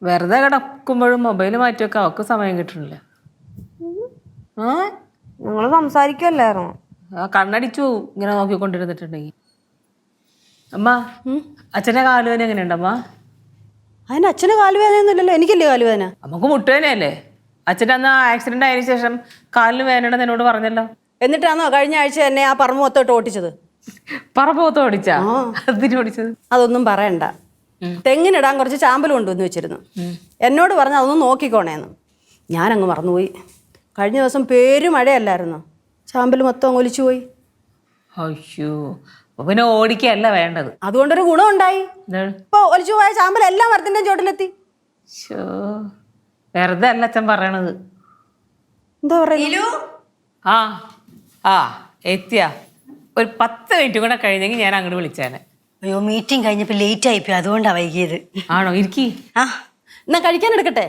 വെറുതെ കിടക്കുമ്പോഴും മൊബൈൽ മാറ്റി വെക്കാൻ അവൾക്ക് സമയം കിട്ടണില്ല. നിങ്ങൾ സംസാരിക്കുമല്ലായിരുന്നു. ആ കണ്ണടിച്ചു ഇങ്ങനെ നോക്കിക്കൊണ്ടിരുന്നിട്ടുണ്ടെങ്കിൽ. അമ്മ അച്ഛൻ്റെ കാലുവേദന എങ്ങനെയുണ്ടമ്മ? അതിന് അച്ഛന് കാലുവേദനയൊന്നുമില്ലല്ലോ, എനിക്കല്ലേ കാലുവേദന. നമുക്ക് മുട്ടുവേദനയല്ലേ? അച്ഛൻ്റെ അന്ന് ആക്സിഡന്റ് ആയതിനു ശേഷം കാലിന് വേദനയുണ്ടെന്ന് എന്നോട് പറഞ്ഞല്ലോ. എന്നിട്ടാണോ കഴിഞ്ഞ ആഴ്ച എന്നെ ആ പറമ്പ് മൊത്തമായിട്ട് ഓട്ടിച്ചത്? പറമ്പത്ത് ഓടിച്ചാ? അതിന് ഓടിച്ചത്? അതൊന്നും പറയണ്ട. തെങ്ങിനിടാൻ കുറച്ച് ചാമ്പൽ കൊണ്ടുവന്ന് വെച്ചിരുന്നു. എന്നോട് പറഞ്ഞ് അതൊന്നും നോക്കിക്കോണേന്ന്. ഞാനങ്ങ് മറന്നുപോയി. കഴിഞ്ഞ ദിവസം മഴയല്ലായിരുന്നു, ചാമ്പൽ മൊത്തം ഒലിച്ചു പോയി. അയ്യോ, പിന്നെ ഓടിക്കല്ല വേണ്ടത്. അതുകൊണ്ടൊരു ഗുണമുണ്ടായി. ഇപ്പൊ ഒലിച്ചു പോയ ചാമ്പൽ എല്ലാം മരത്തിന്റെ ചോട്ടിലെത്തി. വെറുതെ അല്ല അച്ഛൻ പറയണത്. എന്താ പറയുക? ആ ആ എത്തിയ ഒരു 10 മിനിറ്റ് കൂടെ കഴിഞ്ഞെങ്കിൽ ഞാൻ അങ്ങോട്ട് വിളിച്ചേനെ. അയ്യോ, മീറ്റിംഗ് കഴിഞ്ഞപ്പോൾ ലേറ്റ് ആയിപ്പോയി, അതുകൊണ്ടാണ് വൈകിയത്. ആണോ? ഇരിക്കി. ആ എന്നാ കഴിക്കാൻ എടുക്കട്ടെ?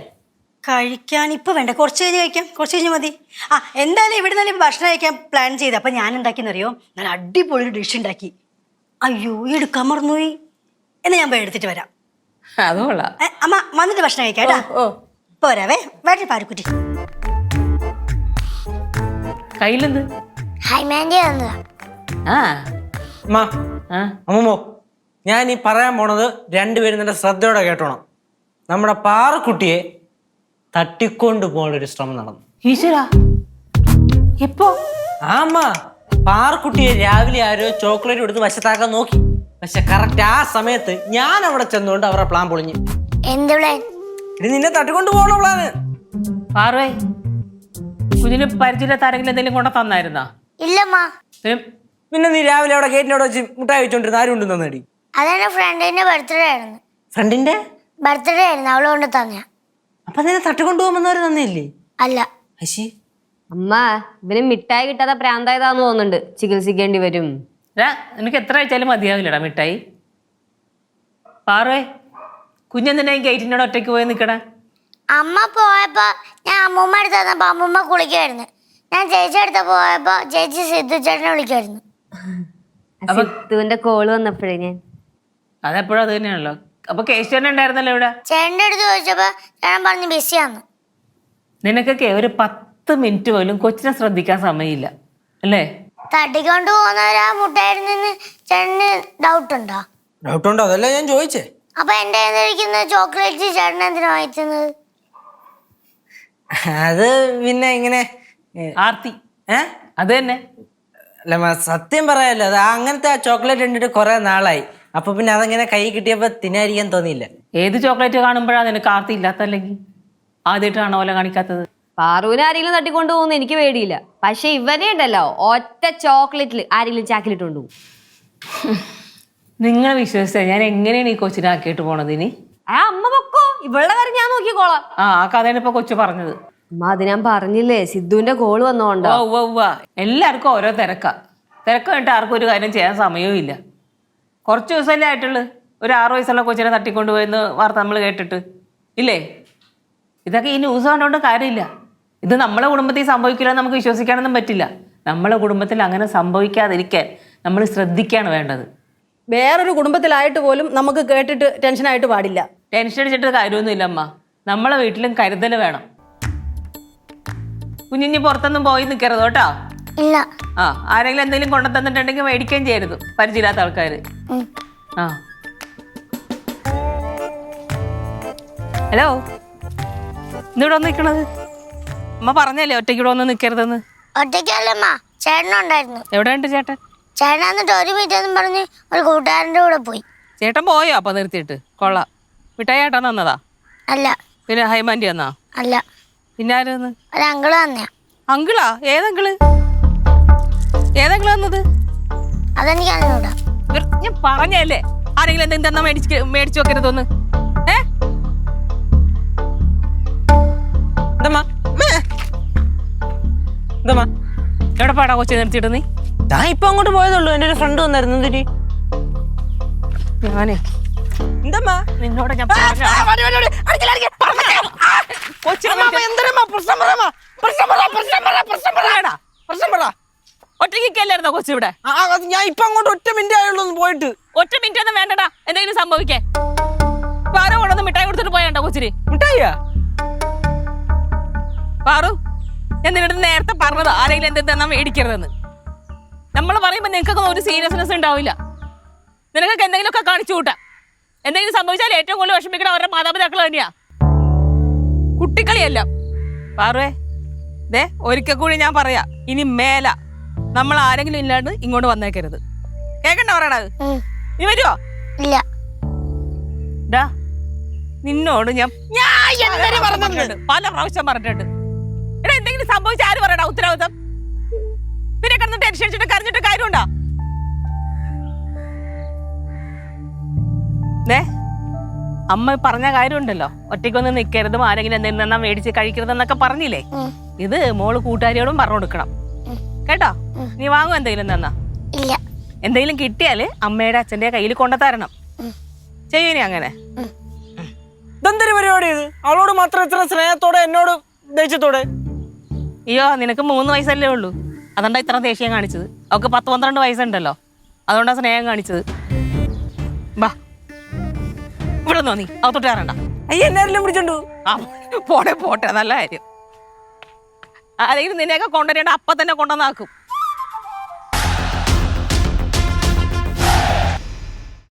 കഴിക്കാൻ ഇപ്പൊ വേണ്ട, കുറച്ച് കഴിഞ്ഞ് കഴിക്കാം, കുറച്ച് കഴിഞ്ഞ് മതി. ആ എന്തായാലും ഇവിടെ നിന്ന് ഇപ്പൊ ഭക്ഷണം കഴിക്കാൻ പ്ലാൻ ചെയ്ത്. അപ്പൊ ഞാൻ എന്താക്കിയെന്നറിയോ, നല്ല അടിപൊളി ഒരു ഡിഷ് ഉണ്ടാക്കി. അയ്യോ, എടുക്കാൻ മറന്നുപോയി. എന്നാ ഞാൻ പോയി എടുത്തിട്ട് വരാം. അതുകൊള്ളാം. അമ്മ വന്നിട്ട് ഭക്ഷണം കഴിക്കാം കേട്ടാ. പോരാവേ, വേണ്ട പാരക്കുറ്റി. കയ്യിലെന്ത്? അമ്മമ്മോ, ഞാൻ ഈ പറയാൻ പോണത് രണ്ടുപേരും നല്ല ശ്രദ്ധയോടെ കേട്ടോണം. നമ്മുടെ പാറക്കുട്ടിയെ തട്ടിക്കൊണ്ടു പോകാനൊരു ശ്രമം നടന്നു. ഈശ്വരാ, എപ്പോ? ആമ്മ, പാറക്കുട്ടിയെ രാവിലെ ആരോ ചോക്ലേറ്റ് കൊടുത്ത് വശത്താക്കാൻ നോക്കി. പക്ഷെ കറക്റ്റ് ആ സമയത്ത് ഞാൻ അവിടെ ചെന്നുകൊണ്ട് അവരുടെ പ്ലാൻ പൊളിഞ്ഞു. എന്ത് പ്ലാൻ? ഇത് നിന്നെ തട്ടിക്കൊണ്ടു പോകണ പ്ലാന്. പാറുവേ, കുഞ്ഞിന് പരിചയമില്ലാത്ത ആരെങ്കിലും എന്തെങ്കിലും കൊണ്ട തന്നായിരുന്നാ? ഇല്ലമ്മ. പിന്നെ നീ രാവിലെ അവിടെ ഗേറ്റിനോട് വെച്ച് മുട്ടായി വെച്ചോണ്ടിരുന്ന ആരും ഉണ്ട് തന്നേടി? അതെന്റെ ഫ്രണ്ടിന്റെ ബർത്ത്ഡേ ആയിരുന്നു. ഫ്രണ്ടിന്റെ ബർത്ത്ഡേ ആയിരുന്നു, അവള് കൊണ്ട് തന്നെ. അപ്പൊ നിന്നെ തട്ടിക്കൊണ്ടു പോകുന്നവര് തന്നെയല്ലേ? അല്ല. അശി, അമ്മ, ഇവന് മിഠായി കിട്ടാതെ പ്രാന്തായതാന്ന് തോന്നുന്നുണ്ട്, ചികിത്സിക്കേണ്ടി വരും. നിനക്ക് എത്ര അയച്ചാലും മതിയാവില്ലടാ മിഠായി. പാറുവേ, കുഞ്ഞെന്തിനാ ഗേറ്റിനോട് ഒറ്റയ്ക്ക് പോയി നിൽക്കണേ? അമ്മ പോയപ്പോ ഞാൻ അമ്മൂമ്മ അടുത്ത് തന്നപ്പോ അമ്മൂമ്മ കുളിക്കായിരുന്നു. ഞാൻ ചേച്ചി അടുത്ത് പോയപ്പോ ചേച്ചി സിദ്ധു ചേട്ടനെ വിളിക്കായിരുന്നു. സിദ്ധുവിന്റെ കോള് വന്നപ്പോഴേ ഞാൻ അതെപ്പോഴും അത് തന്നെയാണല്ലോ. അപ്പൊ കേശവൻ ഉണ്ടായിരുന്നല്ലോ ഇവിടെ. ചേട്ടൻ്റെ അടുത്ത് ചോദിച്ചപ്പോ ചേട്ടൻ പറഞ്ഞു ബിസിയാന്ന്. നിനക്കൊക്കെ ഒരു 10 മിനിറ്റ് പോലും കൊച്ചിനെ ശ്രദ്ധിക്കാൻ സമയമില്ല അല്ലേ? തട്ടിക്കൊണ്ട് പോകുന്നവരാ മുട്ടായിരുന്നെന്ന് ചേട്ടന് ഡൗട്ട് ഉണ്ടോ? ഡൗട്ട് ഉണ്ടോ? അതല്ല ഞാൻ ചോദിച്ചേ. അപ്പൊ എന്റെ ഇരിക്കുന്ന ചോക്ലേറ്റ് ചേട്ടൻ എന്തിനാ വാങ്ങിച്ചത്? അത് പിന്നെ ഇങ്ങനെ ആർത്തി അത് തന്നെ. അല്ല, സത്യം പറയാലോ, അത് അങ്ങനത്തെ ആ ചോക്ലേറ്റ് കണ്ടിട്ട് കുറെ നാളായി. അപ്പൊ പിന്നെ അതങ്ങനെ കൈ കിട്ടിയപ്പോ തിന്നായിരിക്കാൻ തോന്നിയില്ല. ഏത് ചോക്ലേറ്റ് കാണുമ്പോഴാണ് നിനക്ക് ആർത്തി ഇല്ലാത്തല്ലെങ്കിൽ? ആദ്യമായിട്ടാണോ പോലെ കാണിക്കാത്തത്? പാറുവിനെ ആരെങ്കിലും തട്ടിക്കൊണ്ടു പോകുന്ന എനിക്ക് പേടിയില്ല. പക്ഷെ ഇവനെ ഉണ്ടല്ലോ, ഒറ്റ ചോക്ലേറ്റിൽ ആരെങ്കിലും ചാക്കിലിട്ട് കൊണ്ടുപോകും. നിങ്ങളെ വിശ്വസിച്ച ഞാൻ എങ്ങനെയാണ് ഈ കൊച്ചിനെ ആക്കിയിട്ട് പോണത്? ഇനി അമ്മ പൊക്കോ, ഇവളുടെ കാര്യം ഞാൻ നോക്കിക്കോളാം. ആ കഥയാണ് ഇപ്പൊ കൊച്ചു പറഞ്ഞത്. അമ്മ, അത് ഞാൻ പറഞ്ഞില്ലേ, സിദ്ധുവിന്റെ കോള് വന്നോണ്ടോ. എല്ലാവർക്കും ഓരോ തിരക്ക് വേണ്ടിട്ട് ആർക്കും ഒരു കാര്യം ചെയ്യാൻ സമയവും ഇല്ല. കുറച്ച് ദിവസമല്ലേ ആയിട്ടുള്ളു ഒരു 6 വയസ്സുള്ള കൊച്ചിനെ തട്ടിക്കൊണ്ടുപോയെന്ന് വാർത്ത നമ്മൾ കേട്ടിട്ട് ഇല്ലേ? ഇതൊക്കെ ഈ ന്യൂസ് കണ്ടുകൊണ്ട് കാര്യമില്ല. ഇത് നമ്മളെ കുടുംബത്തിൽ സംഭവിക്കില്ല നമുക്ക് വിശ്വസിക്കാനൊന്നും പറ്റില്ല. നമ്മളെ കുടുംബത്തിൽ അങ്ങനെ സംഭവിക്കാതിരിക്കാൻ നമ്മൾ ശ്രദ്ധിക്കുകയാണ് വേണ്ടത്. വേറൊരു കുടുംബത്തിലായിട്ട് പോലും നമുക്ക് കേട്ടിട്ട് ടെൻഷനായിട്ട് പാടില്ല. ടെൻഷൻ അടിച്ചിട്ട് കാര്യമൊന്നുമില്ല അമ്മ. നമ്മളെ വീട്ടിലും കരുതൽ വേണം. കുഞ്ഞിഞ്ഞ് പുറത്തൊന്നും പോയി നിൽക്കരുത് കേട്ടോ. ഇല്ല. ആരെങ്കിലും എന്തെങ്കിലും കൊണ്ടു തന്നിട്ടുണ്ടെങ്കിൽ മേടിക്കുകയും ചെയ്യരുത്, പരിചയമില്ലാത്ത ആൾക്കാർ. ഹലോ, ഇന്നിവിടെ വന്ന് നിൽക്കണത്? അമ്മ പറഞ്ഞല്ലേ ഒറ്റയ്ക്കിവിടെ വന്ന് നിൽക്കരുതെന്ന്. ഒറ്റയ്ക്കല്ലമ്മ, ചേട്ടനുണ്ടായിരുന്നു. എവിടെ ഉണ്ട് ചേട്ടൻ? ചേട്ടൻ എന്നിട്ട് ഒരു മിനിറ്റ് പറഞ്ഞ് ഒരു കൂട്ടുകാരൻ്റെ കൂടെ പോയി. ചേട്ടൻ പോയോ? അപ്പൊ നിർത്തിയിട്ട് കൊള്ളാം. മിഠായി ചേട്ടൻ തന്നതാ? അല്ല. പിന്നെ ഹൈമാൻഡി തന്നാ? അല്ല. പിന്നെ ആരെന്ന്? ഒരു അങ്കിള് തന്നെയാ. അങ്കിളാ? ഏതെങ്കിള് തന്നത്? അതെനിക്ക് അറിഞ്ഞൂടാ. ഞാൻ പറഞ്ഞല്ലേ ആരെങ്കിലും എന്തെങ്കിലും തന്നാ മേടിച്ചു വെക്കരുതൊന്ന്. എവിടെ പാടാ കൊച്ചു നിർത്തിയിട്ട്? നീ ഞാൻ ഇപ്പൊ അങ്ങോട്ട് പോയതുള്ളൂ. എന്റെ ഒരു ഫ്രണ്ട് വന്നായിരുന്നു. എന്തിരി ഞാനേ എന്തമ്മാ നിന്നോട് ഞാൻ ഒറ്റയ്ക്കല്ലായിരുന്നോ കൊച്ചു ഇവിടെ? ഞാൻ ഇപ്പൊ അങ്ങോട്ട് 1 മിനിറ്റ് ആയുള്ളൂ പോയിട്ട്. 1 മിനിറ്റ് ഒന്നും വേണ്ടടാ എന്തെങ്കിലും സംഭവിക്കേ. ആരോ കൊണ്ടൊന്ന് മിഠായി കൊടുത്തിട്ട് പോയാ വേണ്ട കൊച്ചിന്. മിഠായിയാ? പാറു, ഞാൻ നിന്നോട് നേരത്തെ പറഞ്ഞത് ആരെങ്കിലും എന്തെന്നാ മേടിക്കരുതെന്ന്. നമ്മൾ പറയുമ്പോൾ നിനക്കൊക്കെ ഒരു സീരിയസ്നെസ് ഉണ്ടാവില്ല. നിനക്കൊക്കെ എന്തെങ്കിലുമൊക്കെ കാണിച്ചു കൂട്ടാം. എന്തെങ്കിലും സംഭവിച്ചാൽ ഏറ്റവും കൂടുതൽ വിഷമിക്കണം അവരുടെ മാതാപിതാക്കൾ തന്നെയാ. കുട്ടിക്കളിയല്ല. പാറുവേ, ദേ ഒരിക്കൽ കൂടി ഞാൻ പറയാ, ഇനി മേല നമ്മൾ ആരെങ്കിലും ഇല്ലാണ്ട് ഇങ്ങോട്ട് വന്നേക്കരുത്. കേക്കണ്ട പറയണത്? നീ വരുവോ? ഇല്ല. ഡാ, നിന്നോട് ഞാൻ പല പ്രാവശ്യം പറഞ്ഞിട്ടുണ്ട്. എടാ, എന്തെങ്കിലും സംഭവിച്ച ആര് പറയടാ ഉത്തരവാദിത്തം? പിന്നെ കിടന്ന് ടെൻഷൻ അടിച്ചിട്ട് കരഞ്ഞിട്ട് കാര്യമുണ്ടോ? അമ്മ പറഞ്ഞ കാര്യമുണ്ടല്ലോ, ഒറ്റയ്ക്കൊന്നും നിൽക്കരുത്, ആരെങ്കിലും എന്തെങ്കിലും തന്നാ മേടിച്ച് കഴിക്കരുതെന്നൊക്കെ പറഞ്ഞില്ലേ? ഇത് മോള് കൂട്ടുകാരിയോടും പറഞ്ഞു കൊടുക്കണം കേട്ടോ. നീ വാങ്ങും എന്തെങ്കിലും തന്നാ? ഇല്ല. എന്തെങ്കിലും കിട്ടിയാല് അമ്മയുടെ അച്ഛന്റെ കയ്യിൽ കൊണ്ടുതരണം. ചെയ്യൂനി അങ്ങനെ? ഇതെന്തൊരു പരിപാടി ഇത്? അവളോട് മാത്രം ഇത്ര സ്നേഹത്തോടെ, എന്നോട് ദേഷ്യത്തോടെ? അയ്യോ, നിനക്ക് 3 വയസ്സല്ലേ ഉള്ളൂ, അതുകൊണ്ടാ ഇത്ര ദേഷ്യം കാണിച്ചത്. അവൾക്ക് 10-12 വയസ്സുണ്ടല്ലോ, അതുകൊണ്ടാ സ്നേഹം കാണിച്ചത്. ബാ, ഇവിടെ നീ അകത്തോട്ട് കയറണ്ട. അയ്യ, എല്ലാവരും പിടിച്ചോണ്ടു. ആ, പോട്ടെ, നല്ല കാര്യം. ആരെങ്കിലും നിന്നെയൊക്കെ കൊണ്ടുവരേണ്ട അപ്പം തന്നെ കൊണ്ടുവന്നാക്കും.